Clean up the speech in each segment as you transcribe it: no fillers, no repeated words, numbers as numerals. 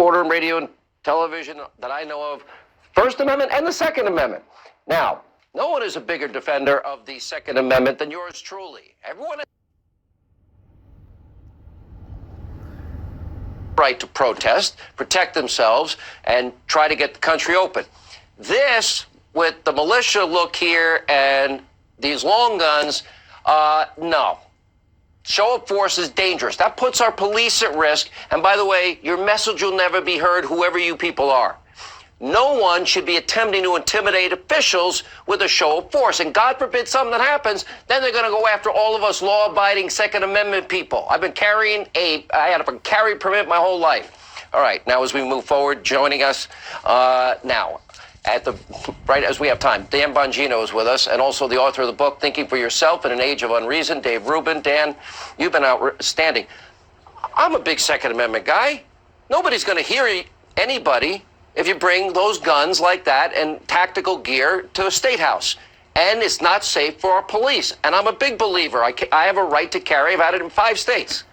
reporter in radio and television that I know of, First Amendment and the Second Amendment. Now, no one is a bigger defender of the Second Amendment than yours truly. Everyone has the right to protest, protect themselves, and try to get the country open. This, with the militia look here and these long guns, no. Show of force is dangerous. That puts our police at risk. And by the way, your message will never be heard, whoever you people are. No one should be attempting to intimidate officials with a show of force. And God forbid something happens, then they're going to go after all of us law-abiding Second Amendment people. I had a carry permit my whole life. All right, now as we move forward, joining us now, right as we have time, Dan Bongino is with us, and also the author of the book, Thinking for Yourself in an Age of Unreason, Dave Rubin. Dan, you've been outstanding. I'm a big Second Amendment guy. Nobody's going to hear anybody if you bring those guns like that and tactical gear to a state house. And it's not safe for our police. And I'm a big believer. I have a right to carry. I've had it in 5 states.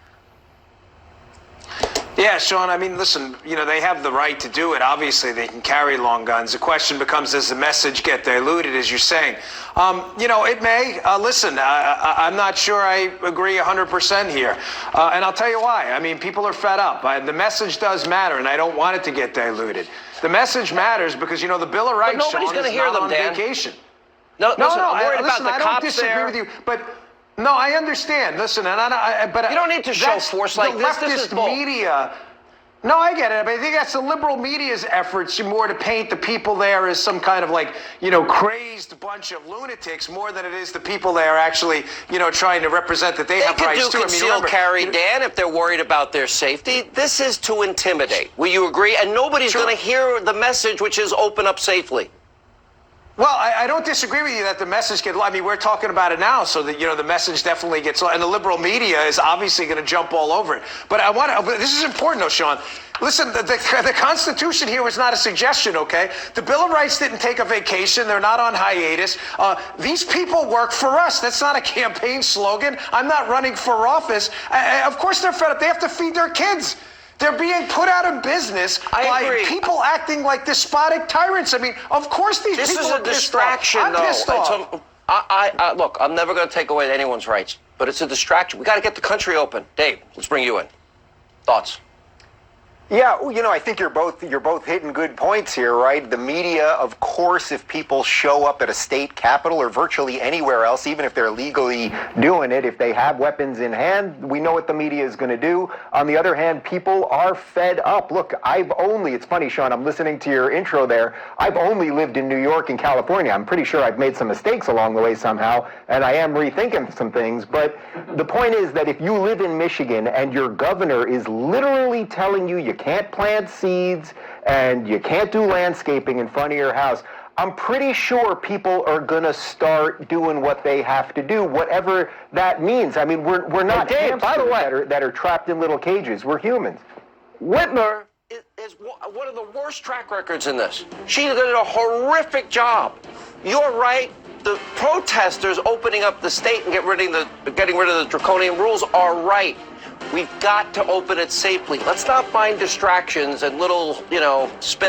Yeah, Sean, I mean, listen, they have the right to do it. Obviously, they can carry long guns. The question becomes, does the message get diluted, as you're saying? It may. Listen, I'm not sure I agree 100% here. And I'll tell you why. I mean, people are fed up. The message does matter, and I don't want it to get diluted. The message matters because, the Bill of Rights, nobody's Sean, going to is hear not them, on Dan. vacation. No, listen, I'm worried about the I don't cops disagree there. with you, but no, I understand. Listen, but you don't need to show force like this. This is bull. Media. No, I get it. But I think that's the liberal media's efforts more to paint the people there as some kind of crazed bunch of lunatics more than it is the people there actually, trying to represent that they have rights too. They could do concealed carry, Dan, if they're worried about their safety. This is to intimidate. Will you agree? And nobody's going to hear the message, which is open up safely. Well, I don't disagree with you that the message gets. I mean, we're talking about it now, so that the message definitely gets. And the liberal media is obviously going to jump all over it. But this is important, though, Sean. Listen, the Constitution here was not a suggestion, okay? The Bill of Rights didn't take a vacation. They're not on hiatus. These people work for us. That's not a campaign slogan. I'm not running for office. Of course, they're fed up. They have to feed their kids. They're being put out of business by people acting like despotic tyrants. I mean, of course these people are pissed off. This is a distraction, though. I'm pissed off. Look, I'm never going to take away anyone's rights, but it's a distraction. We got to get the country open. Dave, let's bring you in. Thoughts? Yeah, I think you're both hitting good points here, right? The media, of course, if people show up at a state capitol or virtually anywhere else, even if they're legally doing it, if they have weapons in hand, we know what the media is going to do. On the other hand, people are fed up. Look, it's funny, Sean, I'm listening to your intro there. I've only lived in New York and California. I'm pretty sure I've made some mistakes along the way somehow, and I am rethinking some things. But the point is that if you live in Michigan and your governor is literally telling you can't plant seeds and you can't do landscaping in front of your house, I'm pretty sure people are going to start doing what they have to do, whatever that means. I mean, we're not Dave, by the way, that are trapped in little cages. We're humans. Whitmer is one of the worst track records in this. She did a horrific job. You're right. The protesters opening up the state and getting rid of the draconian rules are right. We've got to open it safely. Let's not find distractions and little, spin